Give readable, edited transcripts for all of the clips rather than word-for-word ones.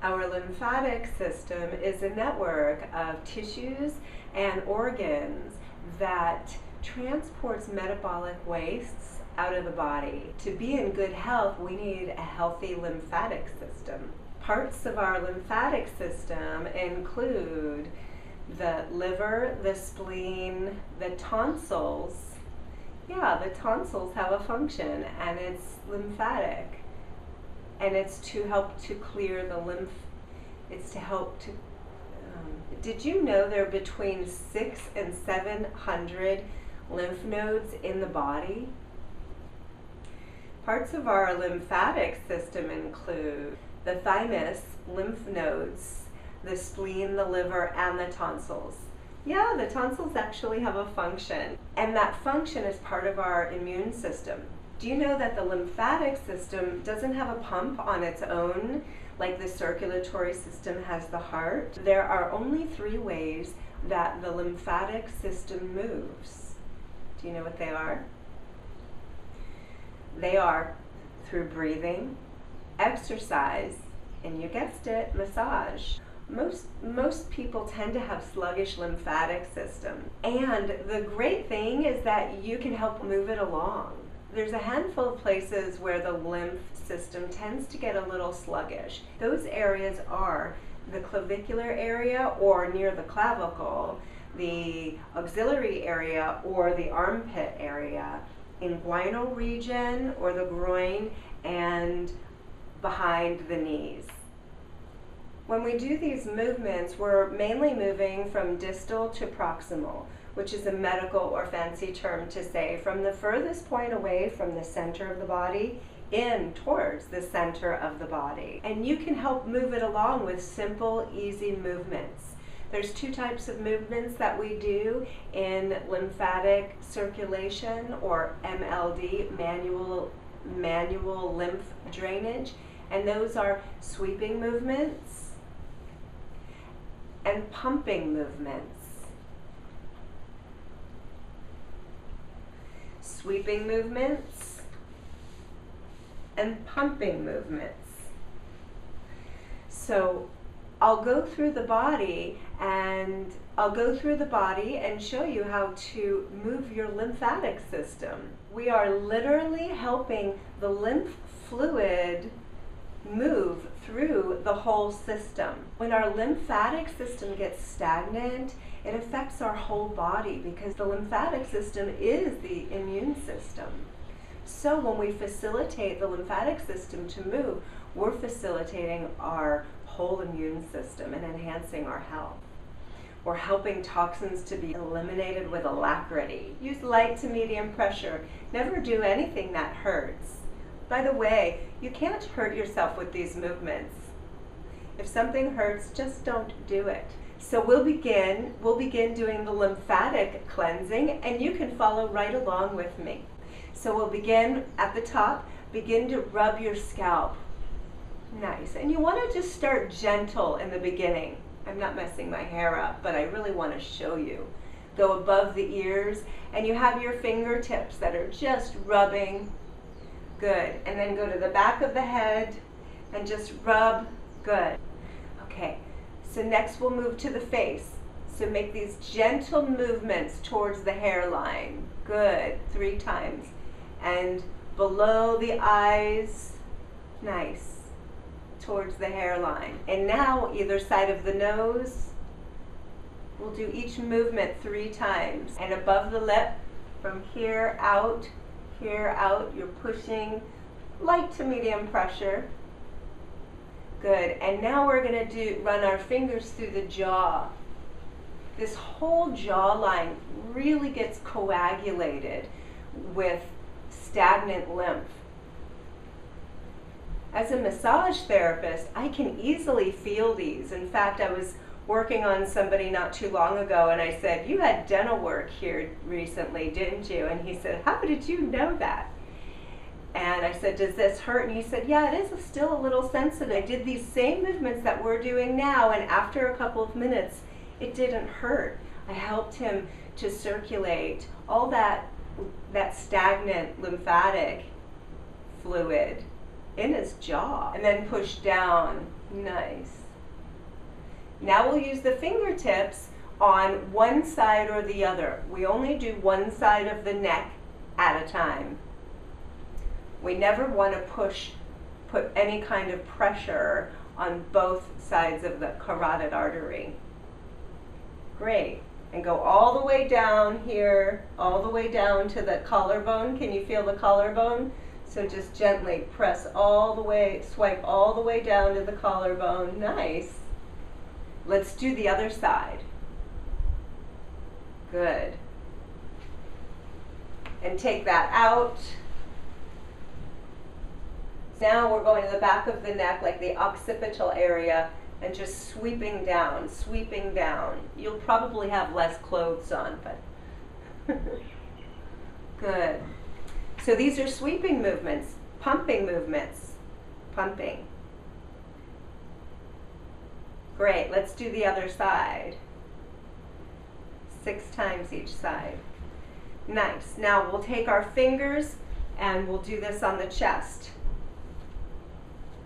Our lymphatic system is a network of tissues and organs that transports metabolic wastes out of the body. To be in good health, we need a healthy lymphatic system. Parts of our lymphatic system include the liver, the spleen, the tonsils. Yeah, the tonsils have a function, and it's lymphatic. And it's to help to clear the lymph. It's to help to. Did you know there are between 600 and 700 lymph nodes in the body? Parts of our lymphatic system include the thymus, lymph nodes, the spleen, the liver, and the tonsils. Yeah, the tonsils actually have a function, and that function is part of our immune system. Do you know that the lymphatic system doesn't have a pump on its own, like the circulatory system has the heart? There are only 3 ways that the lymphatic system moves. Do you know what they are? They are through breathing, exercise, and you guessed it, massage. Most people tend to have sluggish lymphatic system. And the great thing is that you can help move it along. There's a handful of places where the lymph system tends to get a little sluggish. Those areas are the clavicular area or near the clavicle, the axillary area or the armpit area, inguinal region or the groin, and behind the knees. When we do these movements, we're mainly moving from distal to proximal, which is a medical or fancy term to say from the furthest point away from the center of the body in towards the center of the body. And you can help move it along with simple, easy movements. There's 2 types of movements that we do in lymphatic circulation, or MLD, manual lymph drainage, and those are sweeping movements and pumping movements. Sweeping movements and pumping movements. So I'll go through the body and show you how to move your lymphatic system. We are literally helping the lymph fluid move through the whole system. When our lymphatic system gets stagnant, it affects our whole body because the lymphatic system is the immune system. So when we facilitate the lymphatic system to move, we're facilitating our whole immune system and enhancing our health. We're helping toxins to be eliminated with alacrity. Use light to medium pressure. Never do anything that hurts. By the way, you can't hurt yourself with these movements. If something hurts, just don't do it. So we'll begin doing the lymphatic cleansing, and you can follow right along with me. So we'll begin at the top. Begin to rub your scalp. Nice. And you want to just start gentle in the beginning. I'm not messing my hair up, but I really want to show you. Go above the ears, and you have your fingertips that are just rubbing. Good. And then go to the back of the head and just rub. Good. Okay. So next we'll move to the face. So make these gentle movements towards the hairline. Good. 3 times. And below the eyes. Nice. Towards the hairline. And now either side of the nose. We'll do each movement 3 times. And above the lip, from here out, you're pushing light to medium pressure. Good. And now we're going to run our fingers through the jaw. This whole jawline really gets coagulated with stagnant lymph. As a massage therapist, I can easily feel these. In fact, I was working on somebody not too long ago, and I said, "You had dental work here recently, didn't you?" And he said, "How did you know that?" And I said, "Does this hurt?" And he said, "Yeah, it is still a little sensitive." I did these same movements that we're doing now, and after a couple of minutes, it didn't hurt. I helped him to circulate all that stagnant lymphatic fluid in his jaw. And then push down. Nice. Now we'll use the fingertips on one side or the other. We only do one side of the neck at a time. We never want to put any kind of pressure on both sides of the carotid artery. Great. And go all the way down here, all the way down to the collarbone. Can you feel the collarbone? So just gently press all the way, swipe all the way down to the collarbone. Nice. Let's do the other side. Good. And take that out. Now we're going to the back of the neck, like the occipital area, and just sweeping down, sweeping down. You'll probably have less clothes on, but good. So these are sweeping movements, pumping movements, pumping. Great, let's do the other side. 6 times each side. Nice. Now we'll take our fingers and we'll do this on the chest.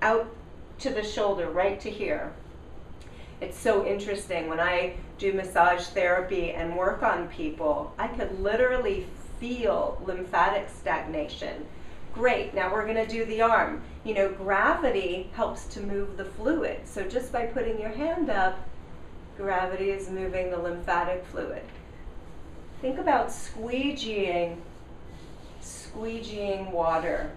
Out to the shoulder, right to here. It's so interesting. When I do massage therapy and work on people, I could literally feel lymphatic stagnation. Great, now we're going to do the arm. You know, gravity helps to move the fluid. So just by putting your hand up, gravity is moving the lymphatic fluid. Think about squeegeeing water.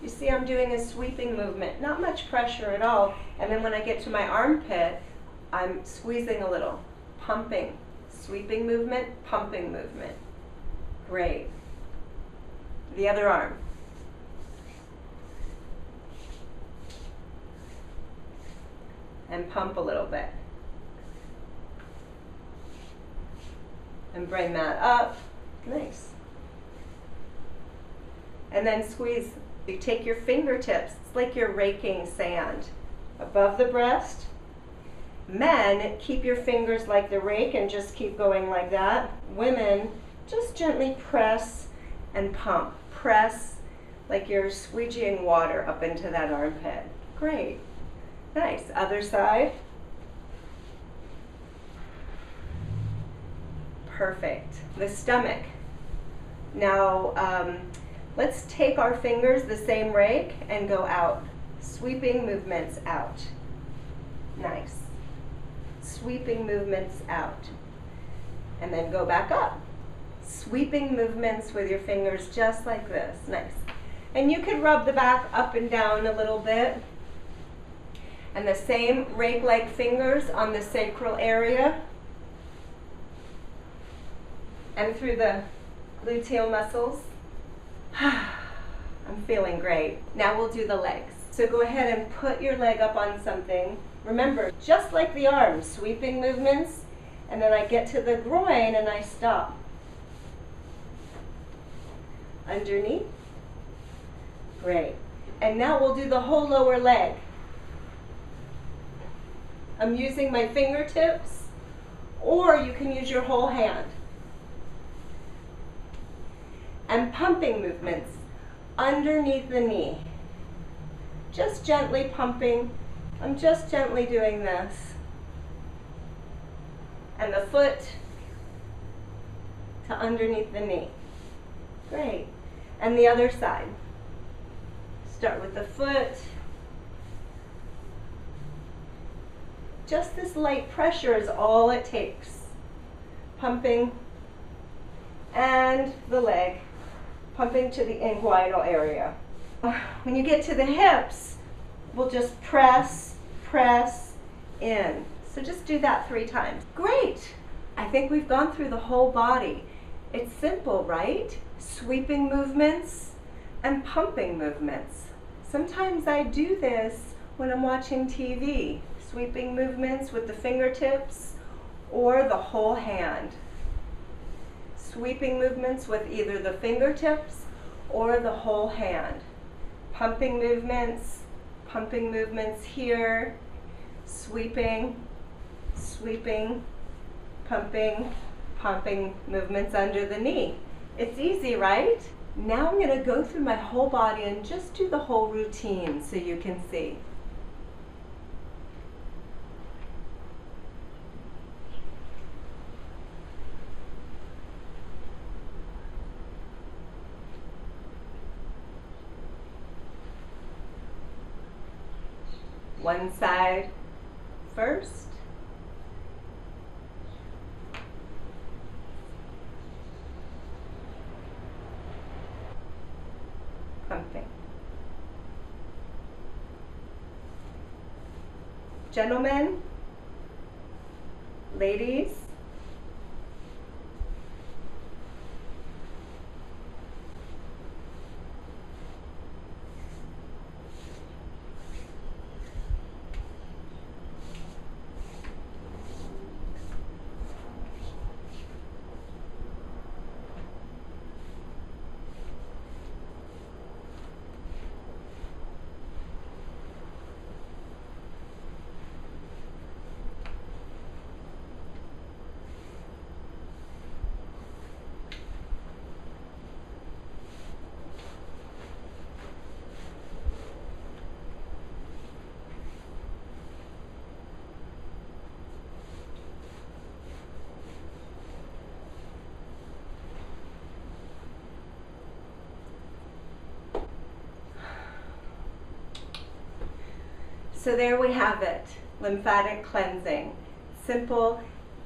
You see, I'm doing a sweeping movement, not much pressure at all. And then when I get to my armpit, I'm squeezing a little, pumping, sweeping movement, pumping movement. Great. The other arm. And pump a little bit. And bring that up. Nice. And then squeeze. You take your fingertips, it's like you're raking sand above the breast. Men, keep your fingers like the rake and just keep going like that. Women, just gently press and pump. Press like you're squeegeeing water up into that armpit. Great. Nice. Other side. Perfect. The stomach. Now, let's take our fingers, the same rake, and go out. Sweeping movements out. Nice. Sweeping movements out. And then go back up. Sweeping movements with your fingers just like this. Nice. And you could rub the back up and down a little bit. And the same rake-like fingers on the sacral area. And through the gluteal muscles. I'm feeling great. Now we'll do the legs. So go ahead and put your leg up on something. Remember, just like the arms, sweeping movements, and then I get to the groin and I stop. Underneath. Great. And now we'll do the whole lower leg. I'm using my fingertips, or you can use your whole hand. And pumping movements underneath the knee. Just gently pumping. I'm just gently doing this. And the foot to underneath the knee. Great. And the other side. Start with the foot. Just this light pressure is all it takes. Pumping. And the leg. Pumping to the inguinal area. When you get to the hips, we'll just press, press in. So just do that 3 times. Great. I think we've gone through the whole body. It's simple, right? Sweeping movements and pumping movements. Sometimes I do this when I'm watching TV. Sweeping movements with the fingertips or the whole hand. Sweeping movements with either the fingertips or the whole hand. Pumping movements here, sweeping, sweeping, pumping, pumping movements under the knee. It's easy, right? Now I'm going to go through my whole body and just do the whole routine so you can see. One side first. Pumping. Gentlemen, ladies, so there we have it, lymphatic cleansing. Simple,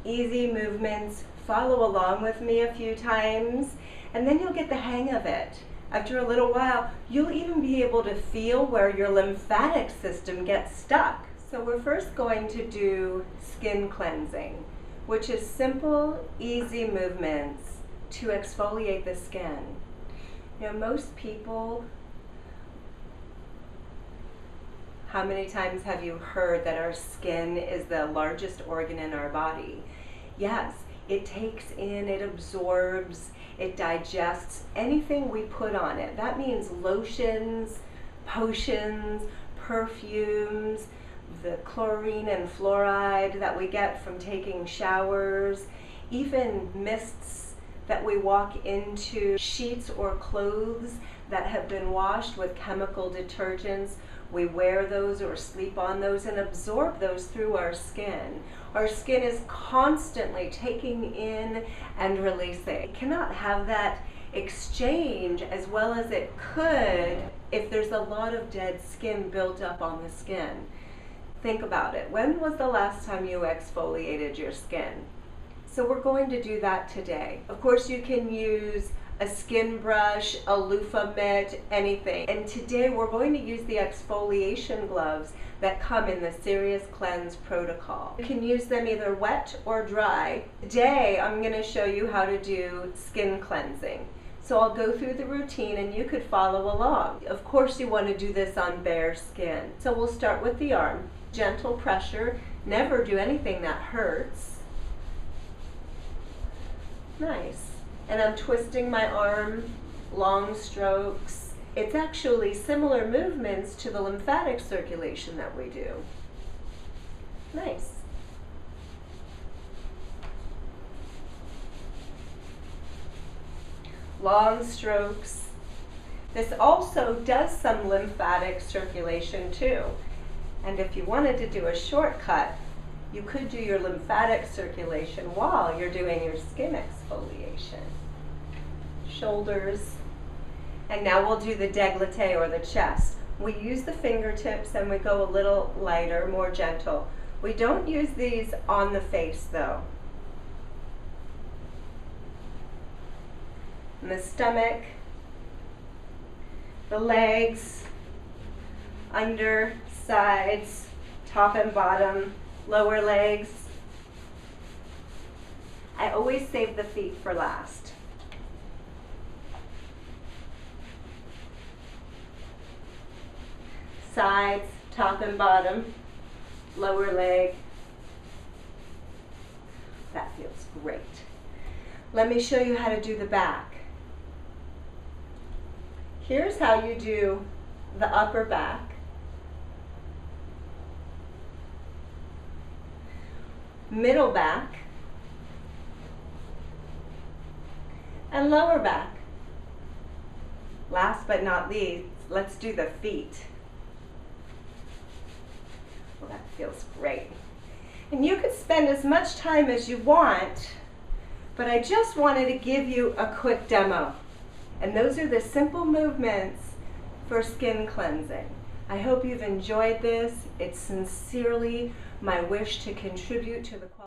easy movements. Follow along with me a few times, and then you'll get the hang of it. After a little while, you'll even be able to feel where your lymphatic system gets stuck. So we're first going to do skin cleansing, which is simple, easy movements to exfoliate the skin. You know, most people, how many times have you heard that our skin is the largest organ in our body? Yes, it takes in, it absorbs, it digests anything we put on it. That means lotions, potions, perfumes, the chlorine and fluoride that we get from taking showers, even mists that we walk into, sheets or clothes that have been washed with chemical detergents. We wear those or sleep on those and absorb those through our skin. Our skin is constantly taking in and releasing. It cannot have that exchange as well as it could if there's a lot of dead skin built up on the skin. Think about it. When was the last time you exfoliated your skin? So we're going to do that today. Of course, you can use a skin brush, a loofah mitt, anything. And today we're going to use the exfoliation gloves that come in the Serious Cleanse protocol. You can use them either wet or dry. Today I'm going to show you how to do skin cleansing. So I'll go through the routine and you could follow along. Of course you want to do this on bare skin. So we'll start with the arm. Gentle pressure. Never do anything that hurts. Nice. And I'm twisting my arm, long strokes. It's actually similar movements to the lymphatic circulation that we do. Nice. Long strokes. This also does some lymphatic circulation too. And if you wanted to do a shortcut, you could do your lymphatic circulation while you're doing your skin exfoliation. Shoulders. And now we'll do the décolleté or the chest. We use the fingertips and we go a little lighter, more gentle. We don't use these on the face though. And the stomach, the legs, under, sides, top and bottom, lower legs. I always save the feet for last. Sides, top and bottom, lower leg. That feels great. Let me show you how to do the back. Here's how you do the upper back. Middle back, and lower back. Last but not least, let's do the feet. Well, that feels great. And you could spend as much time as you want, but I just wanted to give you a quick demo. And those are the simple movements for skin cleansing. I hope you've enjoyed this. It's sincerely my wish to contribute to the quality